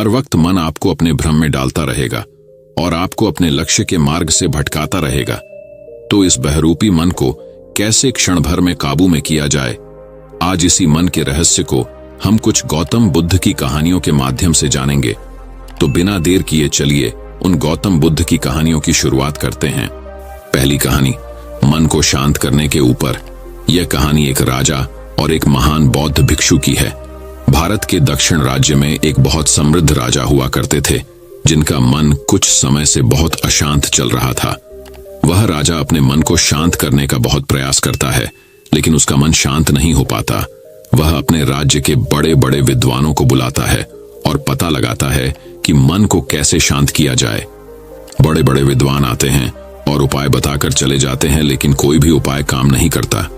हर वक्त मन आपको अपने भ्रम में डालता रहेगा और आपको अपने लक्ष्य के मार्ग से भटकाता रहेगा। तो इस बहरूपी मन को कैसे क्षण भर में काबू में किया जाए, आज इसी मन के रहस्य को हम कुछ गौतम बुद्ध की कहानियों के माध्यम से जानेंगे। तो बिना देर किए चलिए उन गौतम बुद्ध की कहानियों की शुरुआत करते हैं। पहली कहानी, मन को शांत करने के ऊपर। यह कहानी एक राजा और एक महान बौद्ध भिक्षु की है। भारत के दक्षिण राज्य में एक बहुत समृद्ध राजा हुआ करते थे, जिनका मन कुछ समय से बहुत अशांत चल रहा था। वह राजा अपने मन को शांत करने का बहुत प्रयास करता है, लेकिन उसका मन शांत नहीं हो पाता। वह अपने राज्य के बड़े बड़े विद्वानों को बुलाता है और पता लगाता है कि मन को कैसे शांत किया जाए। बड़े बड़े विद्वान आते हैं और उपाय बताकर चले जाते हैं, लेकिन कोई भी उपाय काम नहीं करता।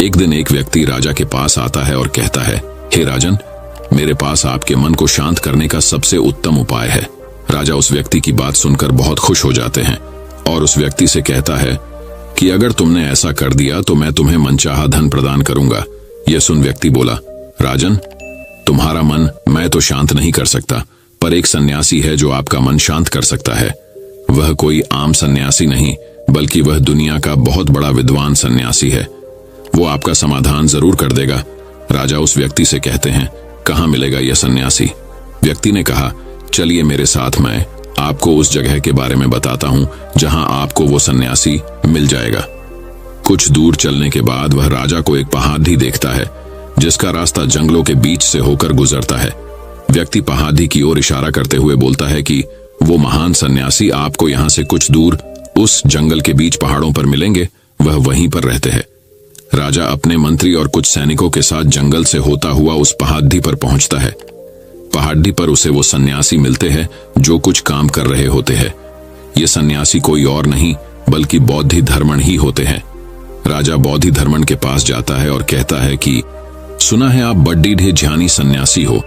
एक दिन एक व्यक्ति राजा के पास आता है और कहता है, हे राजन, मेरे पास आपके मन को शांत करने का सबसे उत्तम उपाय है। राजा उस व्यक्ति की बात सुनकर बहुत खुश हो जाते हैं और उस व्यक्ति से कहता है कि अगर तुमने ऐसा कर दिया तो मैं तुम्हें मनचाहा धन प्रदान करूंगा। यह सुन व्यक्ति बोला, राजन, तुम्हारा मन मैं तो शांत नहीं कर सकता, पर एक सन्यासी है जो आपका मन शांत कर सकता है। वह कोई आम सन्यासी नहीं, बल्कि वह दुनिया का बहुत बड़ा विद्वान सन्यासी है। वो आपका समाधान जरूर कर देगा। राजा उस व्यक्ति से कहते हैं, कहाँ मिलेगा यह सन्यासी? व्यक्ति ने कहा, चलिए मेरे साथ, मैं आपको उस जगह के बारे में बताता हूँ जहां आपको वो सन्यासी मिल जाएगा। कुछ दूर चलने के बाद वह राजा को एक पहाड़ी देखता है, जिसका रास्ता जंगलों के बीच से होकर गुजरता है। व्यक्ति पहाड़ी की ओर इशारा करते हुए बोलता है कि वो महान सन्यासी आपको यहाँ से कुछ दूर उस जंगल के बीच पहाड़ों पर मिलेंगे, वह वहीं पर रहते हैं। राजा अपने मंत्री और कुछ सैनिकों के साथ जंगल से होता हुआ उस पहाड़ी पर पहुंचता है। पहाड़ी पर उसे वो सन्यासी मिलते हैं जो कुछ काम कर रहे होते हैं। ये सन्यासी कोई और नहीं बल्कि बौद्धि धर्मण ही होते हैं। राजा बौद्धि धर्मण के पास जाता है और कहता है कि सुना है आप बड्डी ढे ज्ञानी सन्यासी हो,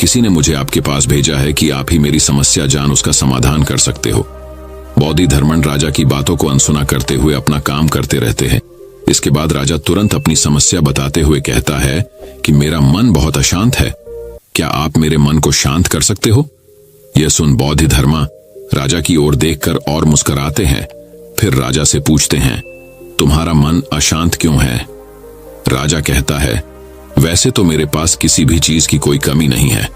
किसी ने मुझे आपके पास भेजा है कि आप ही मेरी समस्या जान उसका समाधान कर सकते हो। बौद्धि धर्मण राजा की बातों को अनसुना करते हुए अपना काम करते रहते हैं। इसके बाद राजा तुरंत अपनी समस्या बताते हुए कहता है कि मेरा मन बहुत अशांत है, क्या आप मेरे मन को शांत कर सकते हो? यह सुन बौद्धि धर्मा राजा की ओर देखकर और मुस्कुराते हैं। फिर राजा से पूछते हैं, तुम्हारा मन अशांत क्यों है? राजा कहता है, वैसे तो मेरे पास किसी भी चीज की कोई कमी नहीं है।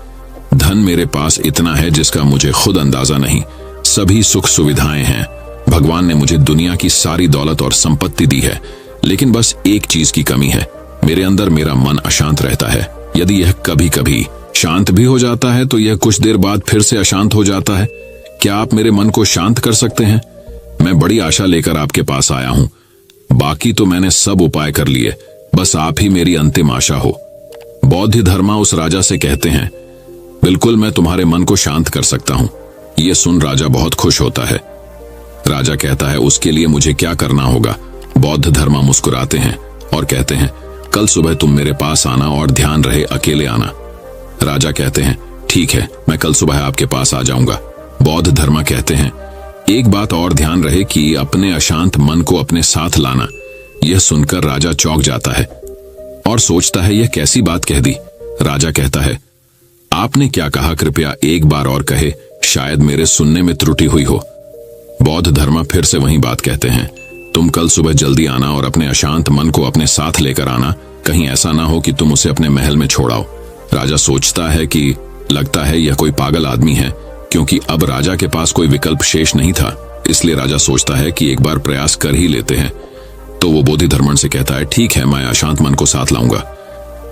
धन मेरे पास इतना है जिसका मुझे खुद अंदाजा नहीं। सभी सुख सुविधाएं हैं, भगवान ने मुझे दुनिया की सारी दौलत और संपत्ति दी है, लेकिन बस एक चीज की कमी है, मेरे अंदर मेरा मन अशांत रहता है। यदि यह कभी कभी शांत भी हो जाता है तो यह कुछ देर बाद फिर से अशांत हो जाता है। क्या आप मेरे मन को शांत कर सकते हैं? मैं बड़ी आशा लेकर आपके पास आया हूं, बाकी तो मैंने सब उपाय कर लिए, बस आप ही मेरी अंतिम आशा हो। बौद्धि धर्मा उस राजा से कहते हैं, बिल्कुल मैं तुम्हारे मन को शांत कर सकता हूं। यह सुन राजा बहुत खुश होता है। राजा कहता है, उसके लिए मुझे क्या करना होगा? बौद्ध धर्मा मुस्कुराते हैं और कहते हैं, कल सुबह तुम मेरे पास आना और ध्यान रहे अकेले आना। राजा कहते हैं, ठीक है, मैं कल सुबह आपके पास आ जाऊंगा। बौद्ध धर्मा कहते हैं, एक बात और ध्यान रहे कि अपने अशांत मन को अपने साथ लाना। यह सुनकर राजा चौंक जाता है और सोचता है, यह कैसी बात कह दी। राजा कहता है, आपने क्या कहा, कृपया एक बार और कहे, शायद मेरे सुनने में त्रुटि हुई हो। बौद्ध धर्मा फिर से वही बात कहते हैं, तुम कल सुबह जल्दी आना और अपने अशांत मन को अपने साथ लेकर आना, कहीं ऐसा ना हो कि तुम उसे अपने महल में छोड़ाओ। राजा सोचता है कि लगता है यह कोई पागल आदमी है, क्योंकि अब राजा के पास कोई विकल्प शेष नहीं था। इसलिए राजा सोचता है कि एक बार प्रयास कर ही लेते हैं। तो वो बौद्धि धर्मण से कहता है, ठीक है, मैं अशांत मन को साथ लाऊंगा।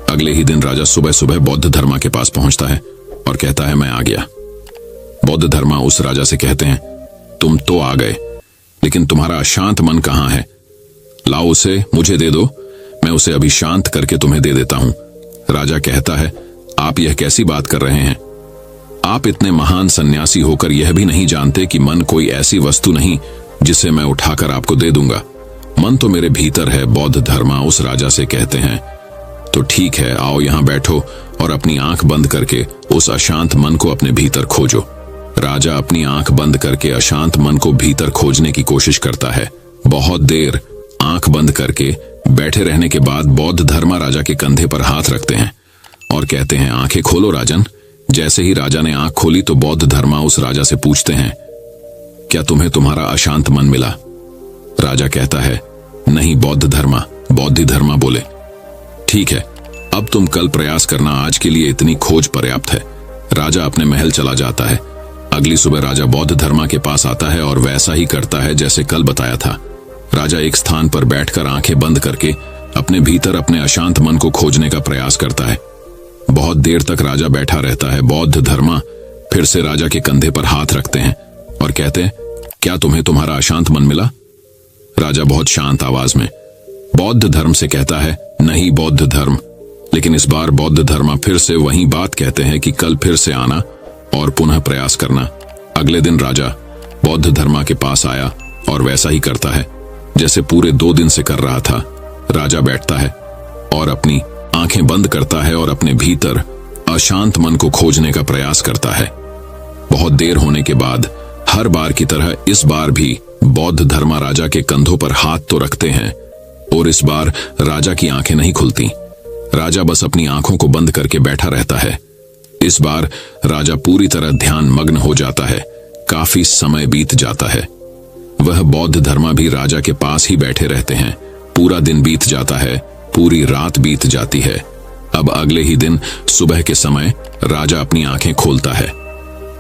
अगले ही दिन राजा सुबह सुबह बौद्ध धर्मा के पास पहुंचता है और कहता है, मैं आ गया। बौद्ध धर्मा उस राजा से कहते हैं, तुम तो आ गए, लेकिन तुम्हारा अशांत मन कहाँ है? लाओ उसे मुझे दे दो, मैं उसे अभी शांत करके तुम्हें दे देता हूं। राजा कहता है, आप यह कैसी बात कर रहे हैं? आप इतने महान सन्यासी होकर यह भी नहीं जानते कि मन कोई ऐसी वस्तु नहीं जिसे मैं उठाकर आपको दे दूंगा। मन तो मेरे भीतर है। बौद्ध धर्मा उस राजा से कहते हैं, तो ठीक है, आओ यहां बैठो और अपनी आंख बंद करके उस अशांत मन को अपने भीतर खोजो। राजा अपनी आंख बंद करके अशांत मन को भीतर खोजने की कोशिश करता है। बहुत देर आंख बंद करके बैठे रहने के बाद बौद्ध धर्मा राजा के कंधे पर हाथ रखते हैं और कहते हैं, आंखें खोलो राजन, जैसे ही राजा ने आंख खोली तो बौद्ध धर्मा उस राजा से पूछते हैं, क्या तुम्हें तुम्हारा अशांत मन मिला? राजा कहता है, नहीं बौद्ध धर्मा। बौद्ध धर्मा बोले, ठीक है, अब तुम कल प्रयास करना, आज के लिए इतनी खोज पर्याप्त है। राजा अपने महल चला जाता है। अगली सुबह राजा बौद्ध धर्मा के पास आता है और वैसा ही करता है जैसे कल बताया था। राजा एक स्थान पर बैठकर आंखें बंद करके अपने भीतर अपने अशांत मन को खोजने का प्रयास करता है। बहुत देर तक राजा बैठा रहता है। बौद्ध धर्मा फिर से राजा के कंधे पर हाथ रखते हैं और कहते हैं, क्या तुम्हें तुम्हारा अशांत मन मिला? राजा बहुत शांत आवाज में बौद्ध धर्म से कहता है, नहीं बौद्ध धर्म। लेकिन इस बार बौद्ध धर्मा फिर से वही बात कहते हैं कि कल फिर से आना और पुनः प्रयास करना। अगले दिन राजा बौद्ध धर्मा के पास आया और वैसा ही करता है जैसे पूरे 2 दिन से कर रहा था। राजा बैठता है और अपनी आंखें बंद करता है और अपने भीतर अशांत मन को खोजने का प्रयास करता है। बहुत देर होने के बाद हर बार की तरह इस बार भी बौद्ध धर्मा राजा के कंधों पर हाथ तो रखते हैं और इस बार राजा की आंखें नहीं खुलती। राजा बस अपनी आंखों को बंद करके बैठा रहता है। इस बार राजा पूरी तरह ध्यान मग्न हो जाता है। काफी समय बीत जाता है। वह बौद्ध धर्मा भी राजा के पास ही बैठे रहते हैं। पूरा दिन बीत जाता है, पूरी रात बीत जाती है। अब अगले ही दिन सुबह के समय राजा अपनी आंखें खोलता है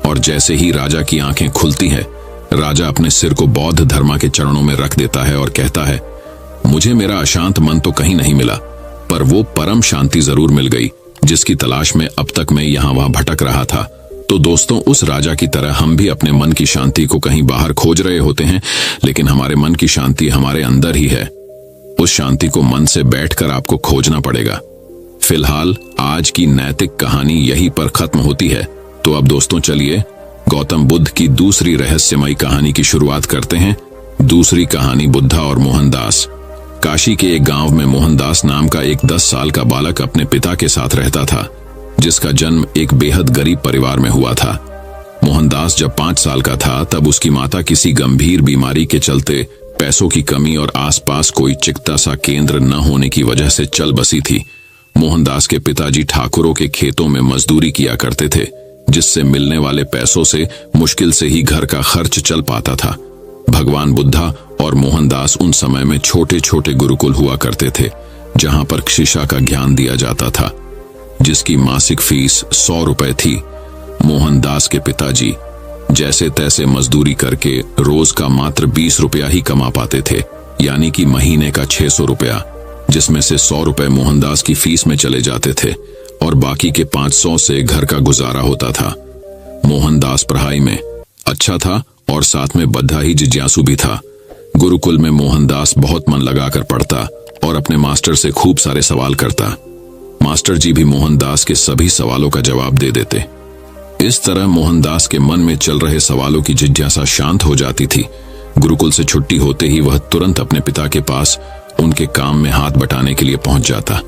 और जैसे ही राजा की आंखें खुलती है, राजा अपने सिर को बौद्ध धर्मा के चरणों में रख देता है और कहता है, मुझे मेरा अशांत मन तो कहीं नहीं मिला, पर वो परम शांति जरूर मिल गई जिसकी तलाश में अब तक मैं यहां वहां भटक रहा था। तो दोस्तों, उस राजा की तरह हम भी अपने मन की शांति को कहीं बाहर खोज रहे होते हैं, लेकिन हमारे मन की शांति हमारे अंदर ही है। उस शांति को मन से बैठकर आपको खोजना पड़ेगा। फिलहाल आज की नैतिक कहानी यहीं पर खत्म होती है। तो अब दोस्तों चलिए गौतम बुद्ध की दूसरी रहस्यमयी कहानी की शुरुआत करते हैं। दूसरी कहानी, बुद्धा और मोहनदास। काशी के एक गांव में मोहनदास नाम का एक 10 साल का बालक अपने पिता के साथ रहता था, जिसका जन्म एक बेहद गरीब परिवार में हुआ था। मोहनदास जब 5 साल का था तब उसकी माता किसी गंभीर बीमारी के चलते पैसों की कमी और आसपास कोई चिकित्सा सा केंद्र न होने की वजह से चल बसी थी। मोहनदास के पिताजी ठाकुरों के खेतों में मजदूरी किया करते थे, जिससे मिलने वाले पैसों से मुश्किल से ही घर का खर्च चल पाता था। भगवान बुद्धा और मोहनदास उन समय में छोटे छोटे गुरुकुल हुआ करते थे, जहां पर शिक्षा का ज्ञान दिया जाता था, जिसकी मासिक फीस 100 रुपए थी। मोहनदास के पिताजी जैसे तैसे मजदूरी करके रोज का मात्र 20 रुपया ही कमा पाते थे, यानी कि महीने का 600 रुपया, जिसमें से 100 रुपए मोहनदास की फीस में चले जाते थे और बाकी के 500 से घर का गुजारा होता था। मोहनदास पढ़ाई में अच्छा था और साथ में बद्धा ही जिज्ञासु भी था। गुरुकुल में मोहनदास बहुत मन लगाकर पढ़ता और अपने मास्टर से खूब सारे सवाल करता। मास्टर जी भी मोहनदास के सभी सवालों का जवाब दे देते। इस तरह मोहनदास के मन में चल रहे सवालों की जिज्ञासा शांत हो जाती थी। गुरुकुल से छुट्टी होते ही वह तुरंत अपने पिता के पास उनके काम में हाथ बटाने के लिए पहुंच जाता।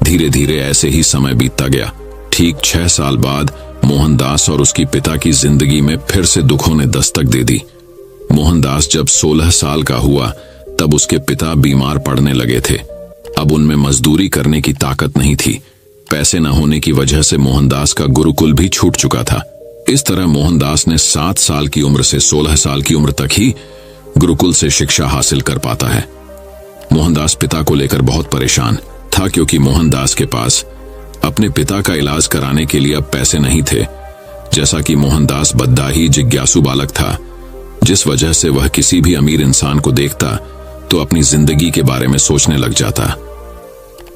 धीरे धीरे ऐसे ही समय बीतता गया। ठीक 6 साल बाद मोहनदास और उसकी पिता की जिंदगी में फिर से दुखों ने दस्तक दे दी। मोहनदास जब 16 साल का हुआ तब उसके पिता बीमार पड़ने लगे थे। अब उनमें मजदूरी करने की ताकत नहीं थी। पैसे न होने की वजह से मोहनदास का गुरुकुल भी छूट चुका था। इस तरह मोहनदास ने 7 साल की उम्र से 16 साल की उम्र तक ही गुरुकुल से शिक्षा हासिल कर पाता है। मोहनदास पिता को लेकर बहुत परेशान था, क्योंकि मोहनदास के पास अपने पिता का इलाज कराने के लिए अब पैसे नहीं थे। जैसा कि मोहनदास बद्धा ही जिज्ञासु बालक था, जिस वजह से वह किसी भी अमीर इंसान को देखता तो अपनी जिंदगी के बारे में सोचने लग जाता।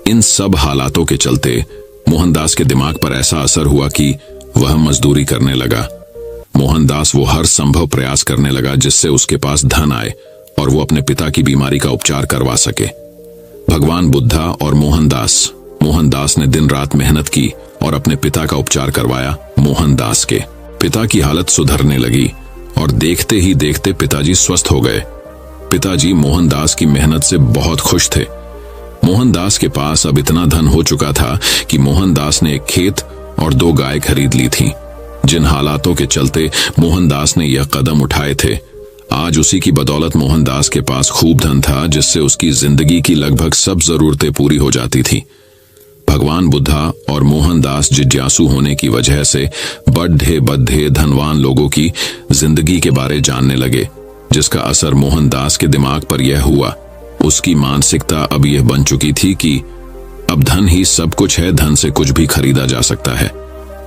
इन सब हालातों के चलते मोहनदास के दिमाग पर ऐसा असर हुआ कि वह मजदूरी करने लगा। मोहनदास वो हर संभव प्रयास करने लगा जिससे उसके पास धन आए और वो अपने पिता की बीमारी का उपचार करवा सके। भगवान बुद्धा और मोहनदास ने दिन रात मेहनत की और अपने पिता का उपचार करवाया। मोहनदास के पिता की हालत सुधरने लगी और देखते ही देखते पिताजी स्वस्थ हो गए। पिताजी मोहनदास की मेहनत से बहुत खुश थे। मोहनदास के पास अब इतना धन हो चुका था कि मोहनदास ने एक खेत और 2 गाय खरीद ली थी। जिन हालातों के चलते मोहनदास ने यह कदम उठाए थे, आज उसी की बदौलत मोहनदास के पास खूब धन था, जिससे उसकी जिंदगी की लगभग सब जरूरतें पूरी हो जाती थी। भगवान बुद्धा और मोहनदास जिज्ञासु होने की वजह से बड्ढे बड्ढे धनवान लोगों की जिंदगी के बारे जानने लगे, जिसका असर मोहनदास के दिमाग पर यह हुआ। उसकी मानसिकता अब यह बन चुकी थी कि अब धन ही सब कुछ है, धन से कुछ भी खरीदा जा सकता है।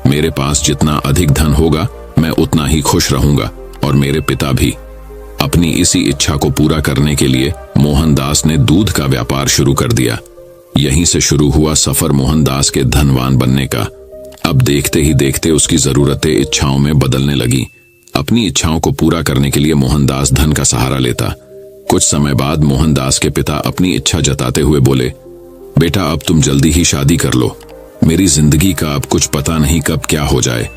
मेरे पास जितना अधिक धन होगा मैं उतना ही खुश रहूंगा, और मेरे पिता भी। अपनी इसी इच्छा को पूरा करने के लिए मोहनदास ने दूध का व्यापार शुरू कर दिया। यहीं से शुरू हुआ सफर मोहनदास के धनवान बनने का। अब देखते ही देखते उसकी जरूरतें इच्छाओं में बदलने लगी। अपनी इच्छाओं को पूरा करने के लिए मोहनदास धन का सहारा लेता। कुछ समय बाद मोहनदास के पिता अपनी इच्छा जताते हुए बोले, बेटा अब तुम जल्दी ही शादी कर लो, मेरी जिंदगी का अब कुछ पता नहीं कब क्या हो जाए।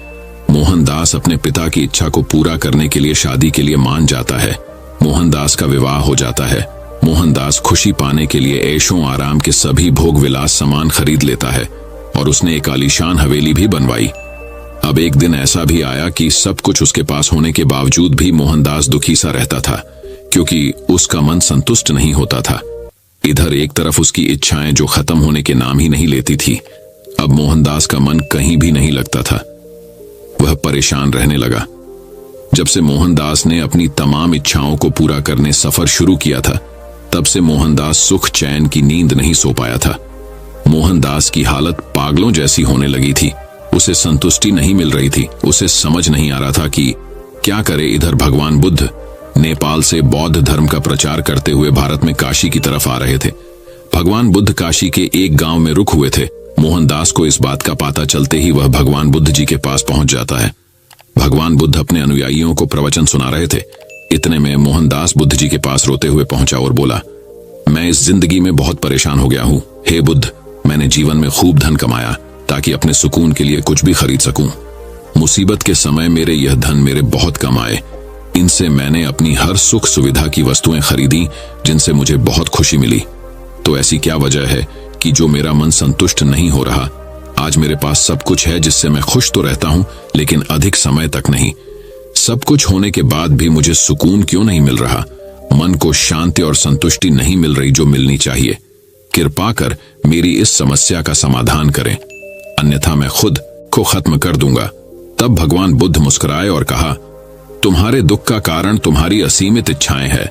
मोहनदास अपने पिता की इच्छा को पूरा करने के लिए शादी के लिए मान जाता है। मोहनदास का विवाह हो जाता है। मोहनदास खुशी पाने के लिए ऐशों आराम के सभी भोग विलास सामान खरीद लेता है, और उसने एक आलीशान हवेली भी बनवाई। अब एक दिन ऐसा भी आया कि सब कुछ उसके पास होने के बावजूद भी मोहनदास दुखी सा रहता था, क्योंकि उसका मन संतुष्ट नहीं होता था। इधर एक तरफ उसकी इच्छाएं जो खत्म होने के नाम ही नहीं लेती थी। अब मोहनदास का मन कहीं भी नहीं लगता था। वह परेशान रहने लगा। जब से मोहनदास ने अपनी तमाम इच्छाओं को पूरा करने सफर शुरू किया था, तब से मोहनदास सुख चैन की नींद नहीं सो पाया था। मोहनदास की हालत पागलों जैसी होने लगी थी। उसे संतुष्टि नहीं मिल रही थी। उसे समझ नहीं आ रहा था कि क्या करे। इधर भगवान बुद्ध नेपाल से बौद्ध धर्म का प्रचार करते हुए भारत में काशी की तरफ आ रहे थे। भगवान बुद्ध काशी के एक गांव में रुक हुए थे। मोहनदास को इस बात का पता चलते ही वह भगवान बुद्ध जी के पास पहुंच जाता है। भगवान बुद्ध अपने अनुयायियों को प्रवचन सुना रहे थे। इतने में मोहनदास बुद्ध जी के पास रोते हुए पहुंचा और बोला, मैं इस जिंदगी में बहुत परेशान हो गया हूं। हे बुद्ध, मैंने जीवन में खूब धन कमाया ताकि अपने सुकून के लिए कुछ भी खरीद सकूं। मुसीबत के समय मेरे यह धन मेरे बहुत कम आए। इनसे मैंने अपनी हर सुख सुविधा की वस्तुएं खरीदी, जिनसे मुझे बहुत खुशी मिली। तो ऐसी क्या वजह है कि जो मेरा मन संतुष्ट नहीं हो रहा? आज मेरे पास सब कुछ है जिससे मैं खुश तो रहता हूं, लेकिन अधिक समय तक नहीं। सब कुछ होने के बाद भी मुझे सुकून क्यों नहीं मिल रहा? मन को शांति और संतुष्टि नहीं मिल रही जो मिलनी चाहिए। कृपा कर मेरी इस समस्या का समाधान करें, अन्यथा मैं खुद को खत्म कर दूंगा। तब भगवान बुद्ध मुस्कुराए और कहा, तुम्हारे दुख का कारण तुम्हारी असीमित इच्छाएं हैं।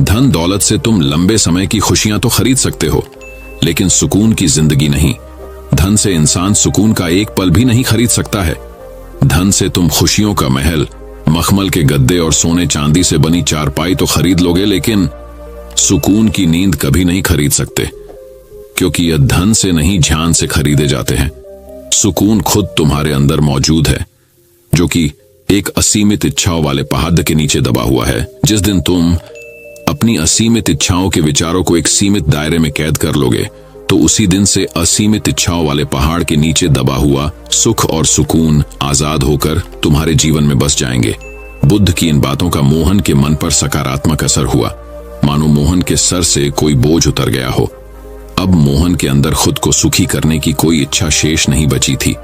धन दौलत से तुम लंबे समय की खुशियां तो खरीद सकते हो, लेकिन सुकून की जिंदगी नहीं। धन से इंसान सुकून का एक पल भी नहीं खरीद सकता है। धन से तुम खुशियों का महल, मखमल के गद्दे और सोने चांदी से बनी चारपाई तो खरीद लोगे, लेकिन सुकून की नींद कभी नहीं खरीद सकते, क्योंकि यह धन से नहीं ध्यान से खरीदे जाते हैं। सुकून खुद तुम्हारे अंदर मौजूद है, जो कि एक असीमित इच्छाओं वाले पहाड़ के नीचे दबा हुआ है। जिस दिन तुम अपनी असीमित इच्छाओं के विचारों को एक सीमित दायरे में कैद कर लोगे, तो उसी दिन से असीमित इच्छाओं वाले पहाड़ के नीचे दबा हुआ सुख और सुकून आजाद होकर तुम्हारे जीवन में बस जाएंगे। बुद्ध की इन बातों का मोहन के मन पर सकारात्मक असर हुआ, मानो मोहन के सर से कोई बोझ उतर गया हो। अब मोहन के अंदर खुद को सुखी करने की कोई इच्छा शेष नहीं बची थी।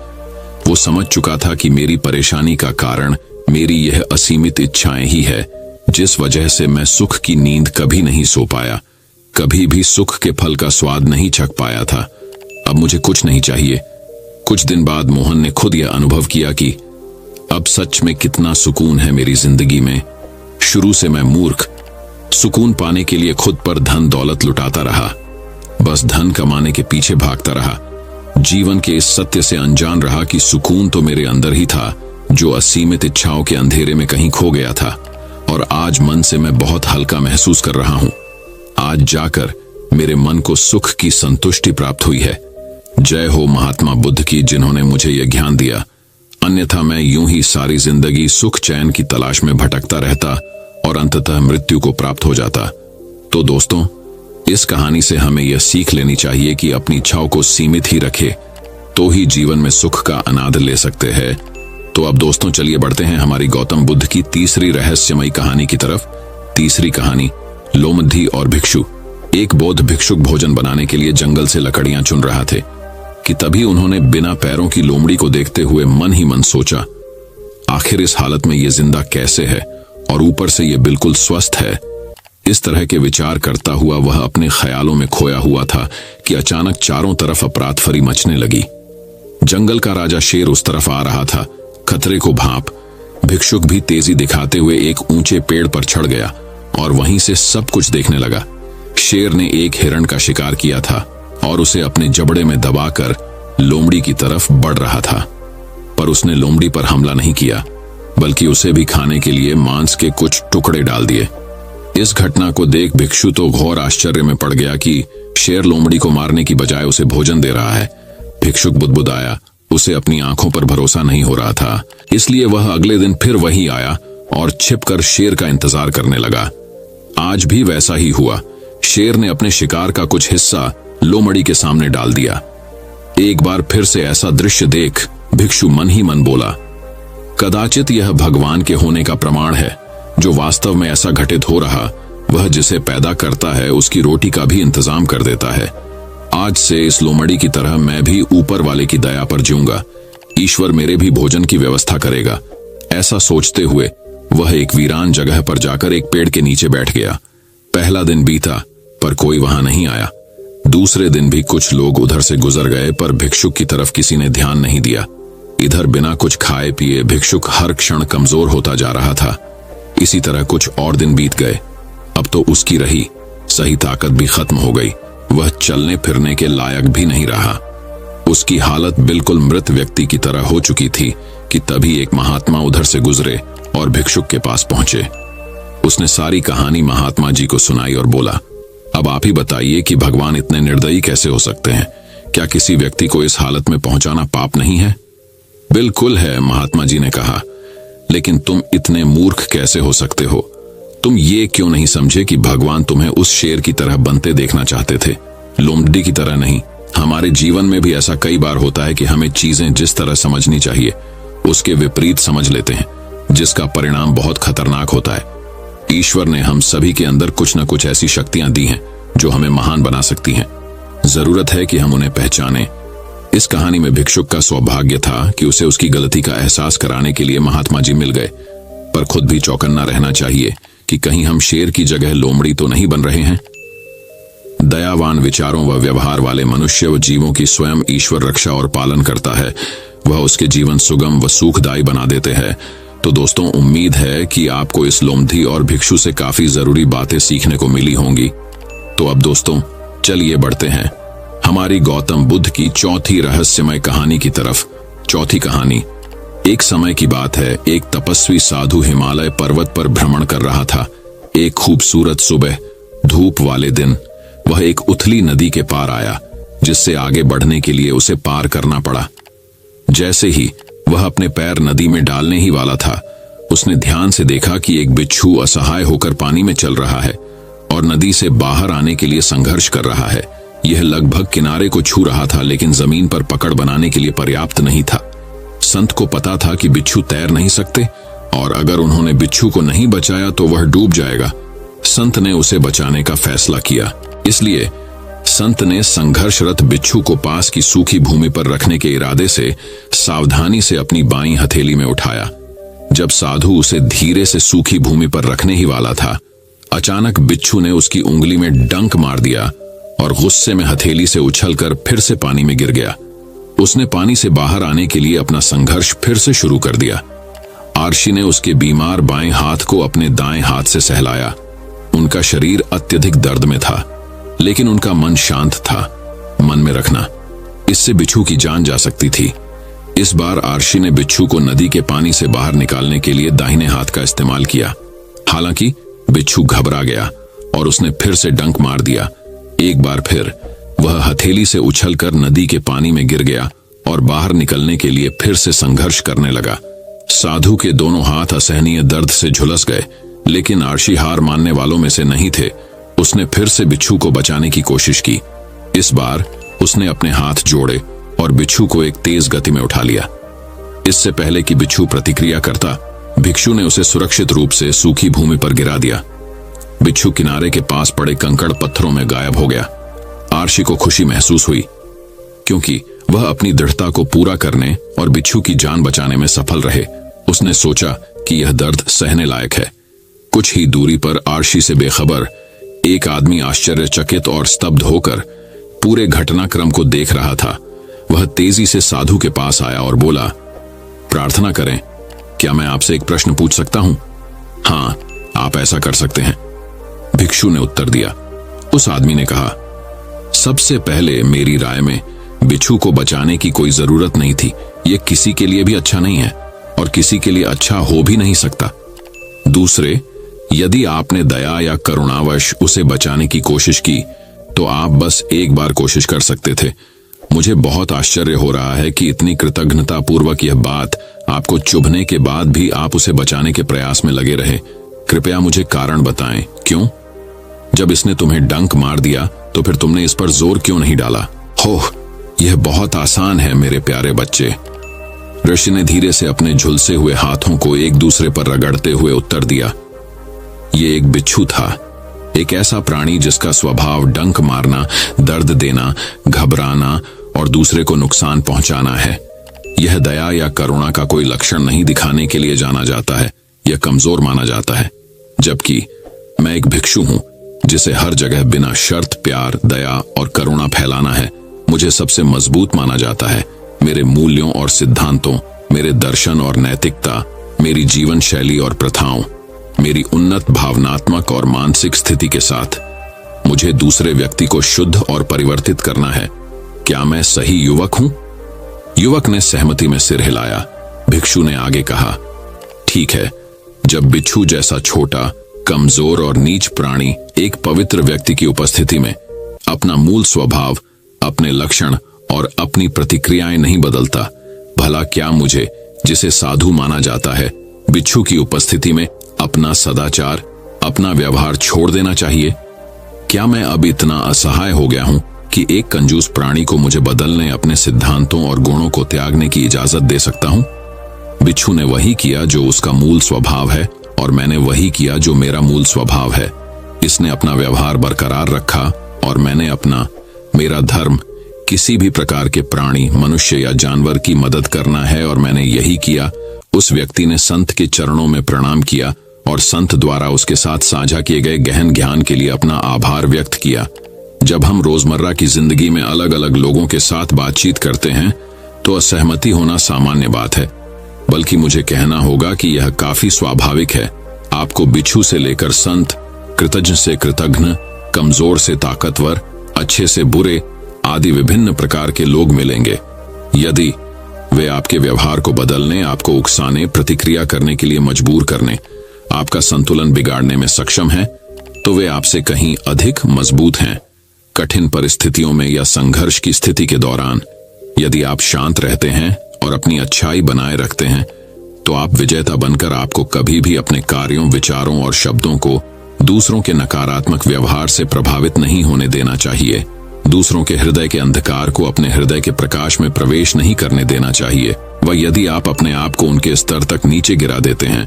वो समझ चुका था कि मेरी परेशानी का कारण मेरी यह असीमित इच्छाएं ही है, जिस वजह से मैं सुख की नींद कभी नहीं सो पाया, कभी भी सुख के फल का स्वाद नहीं चख पाया था। अब मुझे कुछ नहीं चाहिए। कुछ दिन बाद मोहन ने खुद यह अनुभव किया कि अब सच में कितना सुकून है मेरी जिंदगी में। शुरू से मैं मूर्ख, सुकून पाने के लिए खुद पर धन दौलत लुटाता रहा, बस धन कमाने के पीछे भागता रहा। जीवन के इस सत्य से अनजान रहा कि सुकून तो मेरे अंदर ही था, जो असीमित इच्छाओं के अंधेरे में कहीं खो गया था। और आज मन से मैं बहुत हल्का महसूस कर रहा हूं। आज जाकर मेरे मन को सुख की संतुष्टि प्राप्त हुई है। जय हो महात्मा बुद्ध की, जिन्होंने मुझे यह ज्ञान दिया। अन्यथा मैं यूं ही सारी जिंदगी सुख चैन की तलाश में भटकता रहता और अंततः मृत्यु को प्राप्त हो जाता। तो दोस्तों, इस कहानी से हमें यह सीख लेनी चाहिए कि अपनी इच्छाओं को सीमित ही रखे, तो ही जीवन में सुख का आनंद ले सकते हैं। तो अब दोस्तों चलिए बढ़ते हैं हमारी गौतम बुद्ध की तीसरी रहस्यमयी कहानी की तरफ। तीसरी कहानी, लोमधी और भिक्षु। एक बौद्ध भिक्षुक भोजन बनाने के लिए जंगल से लकड़ियां चुन रहा थे कि तभी उन्होंने बिना पैरों की लोमड़ी को देखते हुए मन ही मन सोचा, आखिर इस हालत में ये जिंदा कैसे है, और ऊपर से ये बिल्कुल स्वस्थ है। इस तरह के विचार करता हुआ वह अपने ख्यालों में खोया हुआ था कि अचानक चारों तरफ अपराध फरी मचने लगी। जंगल का राजा शेर उस तरफ आ रहा था। खतरे को भांप भिक्षुक भी तेजी दिखाते हुए एक ऊंचे पेड़ पर चढ़ गया और वहीं से सब कुछ देखने लगा। शेर ने एक हिरण का शिकार किया था और उसे अपने जबड़े में दबाकर लोमड़ी की तरफ बढ़ रहा था, पर उसने लोमड़ी पर हमला नहीं किया, बल्कि उसे भी खाने के लिए मांस के कुछ टुकड़े डाल दिए। इस घटना को देख भिक्षु तो घोर आश्चर्य में पड़ गया कि शेर लोमड़ी को मारने की बजाय उसे भोजन दे रहा है। भिक्षुक बुदबुदाया। उसे अपनी आंखों पर भरोसा नहीं हो रहा था, इसलिए वह अगले दिन फिर वहीं आया और छिपकर शेर का इंतजार करने लगा। आज भी वैसा ही हुआ। शेर ने अपने शिकार का कुछ हिस्सा लोमड़ी के सामने डाल दिया। एक बार फिर से ऐसा दृश्य देख भिक्षु मन ही मन बोला, कदाचित यह भगवान के होने का प्रमाण है। जो वास्तव में ऐसा घटित हो रहा, वह जिसे पैदा करता है उसकी रोटी का भी इंतजाम कर देता है। आज से इस लोमड़ी की तरह मैं भी ऊपर वाले की दया पर जीऊंगा। ईश्वर मेरे भी भोजन की व्यवस्था करेगा। ऐसा सोचते हुए वह एक वीरान जगह पर जाकर एक पेड़ के नीचे बैठ गया। पहला दिन बीता, पर कोई वहां नहीं आया। दूसरे दिन भी कुछ लोग उधर से गुजर गए, पर भिक्षुक की तरफ किसी ने ध्यान नहीं दिया। इधर बिना कुछ खाए पिए भिक्षुक हर क्षण कमजोर होता जा रहा था। इसी तरह कुछ और दिन बीत गए। अब तो उसकी रही सही ताकत भी खत्म हो गई। वह चलने फिरने के लायक भी नहीं रहा। उसकी हालत बिल्कुल मृत व्यक्ति की तरह हो चुकी थी कि तभी एक महात्मा उधर से गुजरे और भिक्षुक के पास पहुंचे। उसने सारी कहानी महात्मा जी को सुनाई और बोला, अब आप ही बताइए कि भगवान इतने निर्दयी कैसे हो सकते हैं? क्या किसी व्यक्ति को इस हालत में पहुंचाना पाप नहीं है? बिल्कुल है, महात्मा जी ने कहा, लेकिन तुम इतने मूर्ख कैसे हो सकते हो? तुम ये क्यों नहीं समझे कि भगवान तुम्हें उस शेर की तरह बनते देखना चाहते थे, लोमड़ी की तरह नहीं। हमारे जीवन में भी ऐसा कई बार होता है कि हमें चीजें जिस तरह समझनी चाहिए उसके विपरीत समझ लेते हैं, जिसका परिणाम बहुत खतरनाक होता है। ईश्वर ने हम सभी के अंदर कुछ न कुछ ऐसी शक्तियां दी हैं जो हमें महान बना सकती हैं। जरूरत है कि हम उन्हें पहचानें। इस कहानी में भिक्षुक का सौभाग्य था कि उसे उसकी गलती का एहसास कराने के लिए महात्मा जी मिल गए, पर खुद भी चौकन्ना रहना चाहिए कि कहीं हम शेर की जगह लोमड़ी तो नहीं बन रहे हैं। दयावान विचारों व व्यवहार वाले मनुष्य व जीवों की स्वयं ईश्वर रक्षा और पालन करता है। वह उसके जीवन सुगम व सुखदायी बना देते हैं। तो दोस्तों, उम्मीद है कि आपको इस लोमड़ी और भिक्षु से काफी जरूरी बातें सीखने को मिली होंगी। तो अब दोस्तों चलिए बढ़ते हैं हमारी गौतम बुद्ध की चौथी रहस्यमय कहानी की तरफ। चौथी कहानी। एक समय की बात है, एक तपस्वी साधु हिमालय पर्वत पर भ्रमण कर रहा था। एक खूबसूरत सुबह धूप वाले दिन वह एक उथली नदी के पार आया, जिससे आगे बढ़ने के लिए उसे पार करना पड़ा। जैसे ही वह अपने पैर नदी में डालने ही वाला था, उसने ध्यान से देखा कि एक बिच्छू असहाय होकर पानी में चल रहा है और नदी से बाहर आने के लिए संघर्ष कर रहा है। यह लगभग किनारे को छू रहा था, लेकिन जमीन पर पकड़ बनाने के लिए पर्याप्त नहीं था। संत को पता था कि बिच्छू तैर नहीं सकते और अगर उन्होंने बिच्छू को नहीं बचाया तो वह डूब जाएगा। संत ने उसे बचाने का फैसला किया, इसलिए संत ने संघर्षरत बिच्छू को पास की सूखी भूमि पर रखने के इरादे से सावधानी से अपनी बाईं हथेली में उठाया। जब साधु उसे धीरे से सूखी भूमि पर रखने ही वाला था, अचानक बिच्छू ने उसकी उंगली में डंक मार दिया और गुस्से में हथेली से उछलकर फिर से पानी में गिर गया। उसने पानी से बाहर आने के लिए अपना संघर्ष फिर से शुरू कर दिया। आर्षी ने उसके बीमार बाएं हाथ को अपने दाएं हाथ से सहलाया। उनका शरीर अत्यधिक दर्द में था, लेकिन उनका मन शांत था। मन में रखना, इससे बिच्छू की जान जा सकती थी। इस बार आर्षी ने बिच्छू को नदी के पानी से बाहर निकालने के लिए दाहिने हाथ का इस्तेमाल किया। हालांकि बिच्छू घबरा गया और उसने फिर से डंक मार दिया। एक बार फिर वह हथेली से उछलकर नदी के पानी में गिर गया और बाहर निकलने के लिए फिर से संघर्ष करने लगा। साधु के दोनों हाथ असहनीय दर्द से झुलस गए, लेकिन आर्षी हार मानने वालों में से नहीं थे। उसने फिर से बिच्छू को बचाने की कोशिश की। इस बार उसने अपने हाथ जोड़े और बिच्छू को एक तेज गति में उठा लिया। इससे पहले कि बिच्छू प्रतिक्रिया करता, भिक्षु ने उसे सुरक्षित रूप से सूखी भूमि पर गिरा दिया। बिच्छू किनारे के पास पड़े कंकड़ पत्थरों में गायब हो गया। आर्षी को खुशी महसूस हुई, क्योंकि वह अपनी दृढ़ता को पूरा करने और बिच्छू की जान बचाने में सफल रहे। उसने सोचा कि यह दर्द सहने लायक है। कुछ ही दूरी पर आर्षी से बेखबर एक आदमी आश्चर्यचकित और स्तब्ध होकर पूरे घटनाक्रम को देख रहा था। वह तेजी से साधु के पास आया और बोला, प्रार्थना करें, क्या मैं आपसे एक प्रश्न पूछ सकता हूं? हाँ, आप ऐसा कर सकते हैं, भिक्षु ने उत्तर दिया। उस आदमी ने कहा, सबसे पहले मेरी राय में बिच्छू को बचाने की कोई जरूरत नहीं थी। यह किसी के लिए भी अच्छा नहीं है और किसी के लिए अच्छा हो भी नहीं सकता। दूसरे, यदि आपने दया या करुणावश उसे बचाने की कोशिश की तो आप बस एक बार कोशिश कर सकते थे। मुझे बहुत आश्चर्य हो रहा है कि इतनी कृतज्ञता पूर्वक यह बात आपको चुभने के बाद भी आप उसे बचाने के प्रयास में लगे रहे। कृपया मुझे कारण बताएं, क्यों? जब इसने तुम्हें डंक मार दिया तो फिर तुमने इस पर जोर क्यों नहीं डाला? होह, यह बहुत आसान है मेरे प्यारे बच्चे, ऋषि ने धीरे से अपने झुलसे हुए हाथों को एक दूसरे पर रगड़ते हुए उत्तर दिया। ये एक बिच्छू था, एक ऐसा प्राणी जिसका स्वभाव डंक मारना, दर्द देना, घबराना और दूसरे को नुकसान पहुंचाना है। यह दया या करुणा का कोई लक्षण नहीं दिखाने के लिए जाना जाता है, यह कमजोर माना जाता है। जबकि मैं एक भिक्षु हूं जिसे हर जगह बिना शर्त प्यार, दया और करुणा फैलाना है। मुझे सबसे मजबूत माना जाता है मेरे मूल्यों और सिद्धांतों, मेरे दर्शन और नैतिकता, मेरी जीवन शैली और प्रथाओं, मेरी उन्नत भावनात्मक और मानसिक स्थिति के साथ। मुझे दूसरे व्यक्ति को शुद्ध और परिवर्तित करना है। क्या मैं सही युवक हूं? युवक ने सहमति में सिर हिलाया। भिक्षु ने आगे कहा, ठीक है, जब बिच्छू जैसा छोटा, कमजोर और नीच प्राणी एक पवित्र व्यक्ति की उपस्थिति में अपना मूल स्वभाव, अपने लक्षण और अपनी प्रतिक्रियाएं नहीं बदलता, भला क्या मुझे, जिसे साधु माना जाता है, बिच्छू की उपस्थिति में अपना सदाचार, अपना व्यवहार छोड़ देना चाहिए? क्या मैं अब इतना असहाय हो गया हूं कि एक कंजूस प्राणी को मुझे बदलने, अपने सिद्धांतों और गुणों को त्यागने की इजाजत दे सकता हूं? बिच्छू ने वही किया जो उसका मूल स्वभाव है और मैंने वही किया जो मेरा मूल स्वभाव है। इसने अपना व्यवहार बरकरार रखा और मैंने अपना, मेरा धर्म किसी भी प्रकार के प्राणी, मनुष्य या जानवर की मदद करना है और मैंने यही किया। उस व्यक्ति ने संत के चरणों में प्रणाम किया और संत द्वारा उसके साथ साझा किए गए गहन ज्ञान के लिए अपना आभार व्यक्त किया। जब हम रोजमर्रा की जिंदगी में अलग अलग लोगों के साथ बातचीत करते हैं तो असहमति होना सामान्य बात है, बल्कि मुझे कहना होगा कि यह काफी स्वाभाविक है। आपको बिच्छू से लेकर संत, कृतज्ञ से कृतघ्न, कमजोर से ताकतवर, अच्छे से बुरे आदि विभिन्न प्रकार के लोग मिलेंगे। यदि वे आपके व्यवहार को बदलने, आपको उकसाने, प्रतिक्रिया करने के लिए मजबूर करने, आपका संतुलन बिगाड़ने में सक्षम हैं, तो वे आपसे कहीं अधिक मजबूत हैं। कठिन परिस्थितियों में या संघर्ष की स्थिति के दौरान यदि आप शांत रहते हैं और अपनी अच्छाई बनाए रखते हैं तो आप विजेता बनकर आपको कभी भी अपने कार्यों, विचारों और शब्दों को दूसरों के नकारात्मक व्यवहार से प्रभावित नहीं होने देना चाहिए। दूसरों के हृदय के अंधकार को अपने हृदय के प्रकाश में प्रवेश नहीं करने देना चाहिए। वह यदि आप अपने आप को उनके स्तर तक नीचे गिरा देते हैं,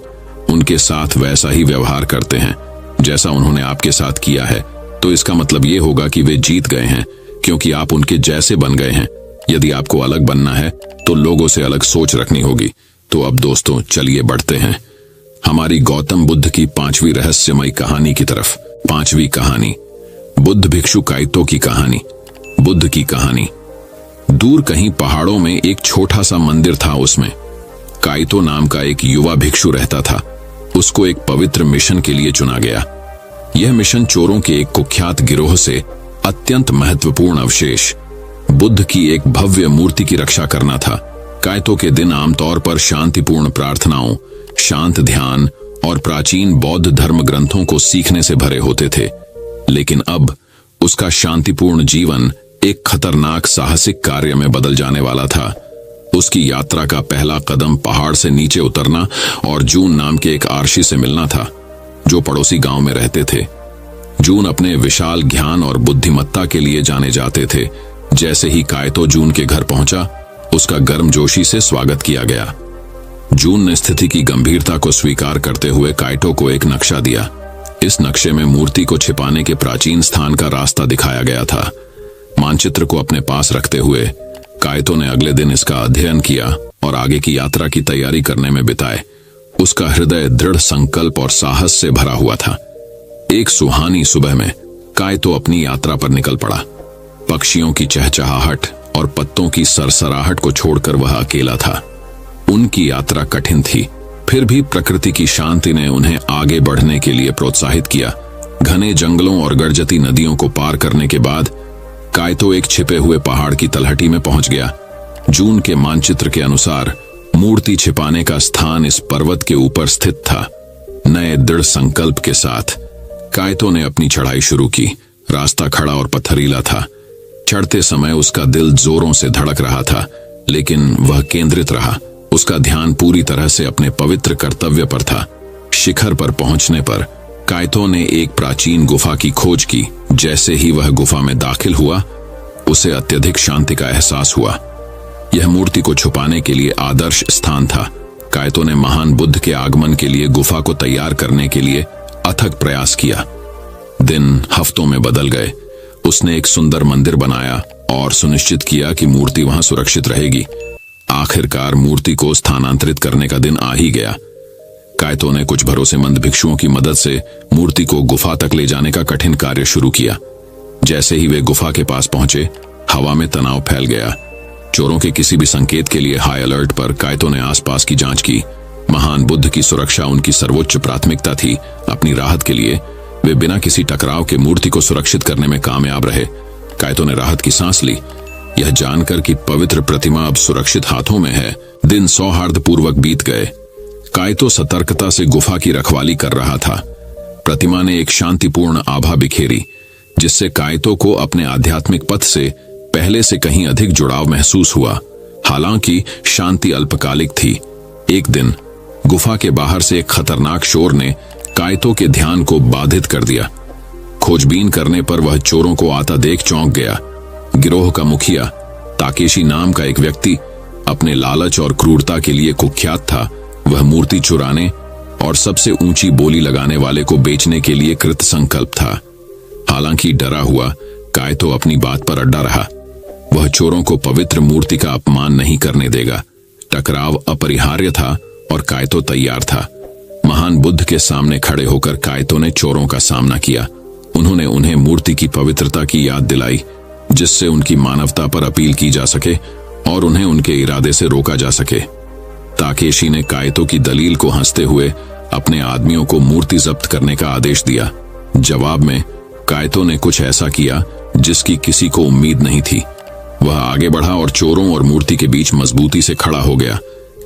उनके साथ वैसा ही व्यवहार करते हैं जैसा उन्होंने आपके साथ किया है, तो इसका मतलब ये होगा कि वे जीत गए हैं, क्योंकि आप उनके जैसे बन गए हैं। यदि आपको अलग बनना है तो लोगों से अलग सोच रखनी होगी। तो अब दोस्तों, चलिए बढ़ते हैं हमारी गौतम बुद्ध की 5वीं रहस्यमयी कहानी की तरफ। 5वीं कहानी, बुद्ध भिक्षु काइतो की कहानी। बुद्ध की कहानी। दूर कहीं पहाड़ों में एक छोटा सा मंदिर था। उसमें काइतो नाम का एक युवा भिक्षु रहता था। उसको एक पवित्र मिशन के लिए चुना गया। यह मिशन चोरों के एक कुख्यात गिरोह से अत्यंत महत्वपूर्ण अवशेष, बुद्ध की एक भव्य मूर्ति की रक्षा करना था। काइतो के दिन आमतौर पर शांतिपूर्ण प्रार्थनाओं, शांत ध्यान और प्राचीन बौद्ध धर्म ग्रंथों को सीखने से भरे होते थे। लेकिन अब उसका शांतिपूर्ण जीवन एक खतरनाक साहसिक कार्य में बदल जाने वाला था। उसकी यात्रा का पहला कदम पहाड़ से नीचे उतरना और जून नाम के एक आर्षी से मिलना था, जो पड़ोसी गांव में रहते थे। जून अपने विशाल ज्ञान और बुद्धिमत्ता के लिए जाने जाते थे। जैसे ही काइतो जून के घर पहुंचा, उसका गर्मजोशी से स्वागत किया गया। जून ने स्थिति की गंभीरता को स्वीकार करते हुए काइतो को एक नक्शा दिया। इस नक्शे में मूर्ति को छिपाने के प्राचीन स्थान का रास्ता दिखाया गया था। मानचित्र को अपने पास रखते हुए काइतो ने अगले दिन इसका अध्ययन किया और आगे की यात्रा की तैयारी करने में बिताए। उसका हृदय दृढ़ संकल्प और साहस से भरा हुआ था। एक सुहानी सुबह में कायतो अपनी यात्रा पर निकल पड़ा। पक्षियों की चहचहाहट और पत्तों की सरसराहट को छोड़कर वह अकेला था। उनकी यात्रा कठिन थी, फिर भी प्रकृति की शांति ने उन्हें आगे बढ़ने के लिए प्रोत्साहित किया। घने जंगलों और गरजती नदियों को पार करने के बाद कायतो एक छिपे हुए पहाड़ की तलहटी में पहुंच गया। जून के मानचित्र के अनुसार मूर्ति छिपाने का स्थान इस पर्वत के ऊपर स्थित था। नए दृढ़ संकल्प के साथ कायतो ने अपनी चढ़ाई शुरू की। रास्ता खड़ा और पत्थरीला था। चढ़ते समय उसका दिल जोरों से धड़क रहा था, लेकिन वह केंद्रित रहा। उसका ध्यान पूरी तरह से अपने पवित्र कर्तव्य पर था। शिखर पर पहुंचने पर कायतो ने एक प्राचीन गुफा की खोज की। जैसे ही वह गुफा में दाखिल हुआ, उसे अत्यधिक शांति का एहसास हुआ। यह मूर्ति को छुपाने के लिए आदर्श स्थान था। कायतो ने महान बुद्ध के आगमन के लिए गुफा को तैयार करने के लिए अथक प्रयास किया। दिन हफ्तों में बदल गए। उसने एक सुंदर मंदिर बनाया और सुनिश्चित किया कि मूर्ति वहां सुरक्षित रहेगी। आखिरकार मूर्ति को स्थानांतरित करने का दिन आ ही गया। कायतो ने कुछ भरोसेमंद भिक्षुओं की मदद से मूर्ति को गुफा तक ले जाने का कठिन कार्य शुरू किया। जैसे ही वे गुफा के पास पहुंचे, हवा में तनाव फैल गया। चोरों के किसी भी संकेत के लिए हाई अलर्ट पर कायतो ने आसपास की जांच की। महान बुद्ध की सुरक्षा उनकी सर्वोच्च प्राथमिकता थी। अपनी राहत के लिए वे बिना किसी टकराव के मूर्ति को सुरक्षित करने में कामयाब रहे। कायतो ने राहत की सांस ली, यह जानकर कि पवित्र प्रतिमा अब सुरक्षित हाथों में है। दिन सौहार्दपूर्वक बीत गए। कायतो सतर्कता से गुफा की रखवाली कर रहा था। प्रतिमा ने एक शांतिपूर्ण आभा बिखेरी, जिससे कायतो को अपने आध्यात्मिक पथ से पहले से कहीं अधिक जुड़ाव महसूस हुआ। हालांकि शांति अल्पकालिक थी। एक दिन गुफा के बाहर से एक खतरनाक शोर ने कायतो के ध्यान को बाधित कर दिया। खोजबीन करने पर वह चोरों को आता देख चौंक गया। गिरोह का मुखिया ताकेशी नाम का एक व्यक्ति अपने लालच और क्रूरता के लिए कुख्यात था। वह मूर्ति चुराने और सबसे ऊंची बोली लगाने वाले को बेचने के लिए कृत संकल्प था। हालांकि डरा हुआ कायतो अपनी बात पर अड्डा रहा। वह चोरों को पवित्र मूर्ति का अपमान नहीं करने देगा। टकराव अपरिहार्य था और कायतो तैयार था। महान बुद्ध के सामने खड़े होकर कायतो ने चोरों का सामना किया। उन्होंने उन्हें मूर्ति की पवित्रता की याद दिलाई, जिससे उनकी मानवता पर अपील की जा सके और उन्हें उनके इरादे से रोका जा सके। ताकेशी ने कायतो की दलील को हंसते हुए अपने आदमियों को मूर्ति जब्त करने का आदेश दिया। जवाब में कायतो ने कुछ ऐसा किया जिसकी किसी को उम्मीद नहीं थी। वह आगे बढ़ा और चोरों और मूर्ति के बीच मजबूती से खड़ा हो गया।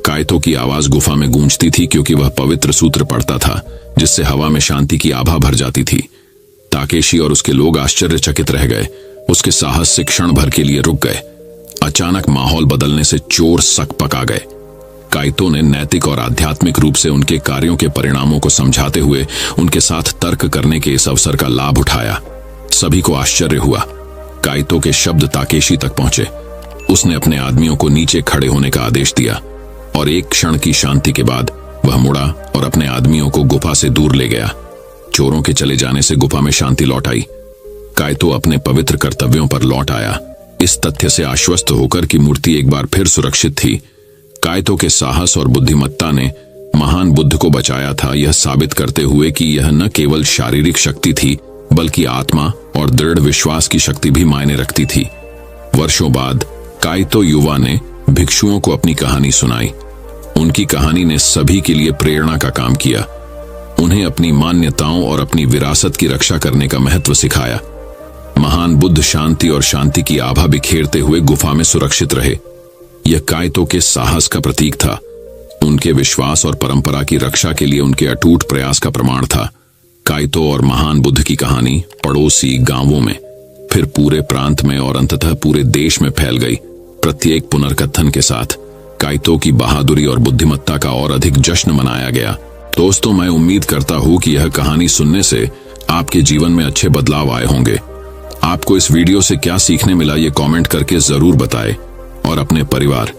कायतो की आवाज गुफा में गूंजती थी, क्योंकि वह पवित्र सूत्र पढ़ता था, जिससे हवा में शांति की आभा भर जाती थी। ताकेशी और उसके लोग आश्चर्यचकित रह गए। उसके साहस से क्षण भर के लिए रुक गए। अचानक माहौल बदलने से चोर सकपका गए। कायतो ने नैतिक और आध्यात्मिक रूप से उनके कार्यों के परिणामों को समझाते हुए उनके साथ तर्क करने के इस अवसर का लाभ उठाया। सभी को आश्चर्य हुआ। कायतो के शब्द ताकेशी तक पहुंचे। उसने अपने आदमियों को नीचे खड़े होने का आदेश दिया और एक क्षण की शांति के बाद वह मुड़ा और अपने आदमियों को गुफा से दूर ले गया। चोरों के चले जाने से गुफा में शांति लौट आई। कायतो अपने पवित्र कर्तव्यों पर लौट आया, इस तथ्य से आश्वस्त होकर कि मूर्ति एक बार फिर सुरक्षित थी। कायतो के साहस और बुद्धिमत्ता ने महान बुद्ध को बचाया था, यह साबित करते हुए कि यह न केवल शारीरिक शक्ति थी, बल्कि आत्मा और दृढ़ विश्वास की शक्ति भी मायने रखती थी। वर्षों बाद कायतो युवा ने भिक्षुओं को अपनी कहानी सुनाई। उनकी कहानी ने सभी के लिए प्रेरणा का काम किया। उन्हें अपनी मान्यताओं और अपनी विरासत की रक्षा करने का महत्व सिखाया। महान बुद्ध शांति और शांति की आभा बिखेरते हुए गुफा में सुरक्षित रहे। यह कायतो के साहस का प्रतीक था। उनके विश्वास और परंपरा की रक्षा के लिए उनके अटूट प्रयास का प्रमाण था। कायतो और महान बुद्ध की कहानी पड़ोसी गांवों में, फिर पूरे प्रांत में और अंततः पूरे देश में फैल गई। प्रत्येक पुनर्कथन के साथ कायतो की बहादुरी और बुद्धिमत्ता का और अधिक जश्न मनाया गया। दोस्तों, मैं उम्मीद करता हूं कि यह कहानी सुनने से आपके जीवन में अच्छे बदलाव आए होंगे। आपको इस वीडियो से क्या सीखने मिला, ये कमेंट करके जरूर बताएं और अपने परिवार,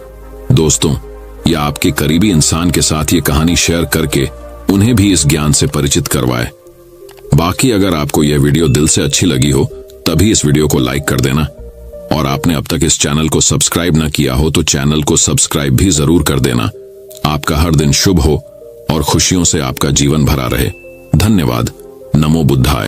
दोस्तों या आपके करीबी इंसान के साथ ये कहानी शेयर करके उन्हें भी इस ज्ञान से परिचित करवाएं। बाकी अगर आपको यह वीडियो दिल से अच्छी लगी हो, तभी इस वीडियो को लाइक कर देना, और आपने अब तक इस चैनल को सब्सक्राइब न किया हो तो चैनल को सब्सक्राइब भी जरूर कर देना। आपका हर दिन शुभ हो और खुशियों से आपका जीवन भरा रहे। धन्यवाद। नमो बुद्धाय।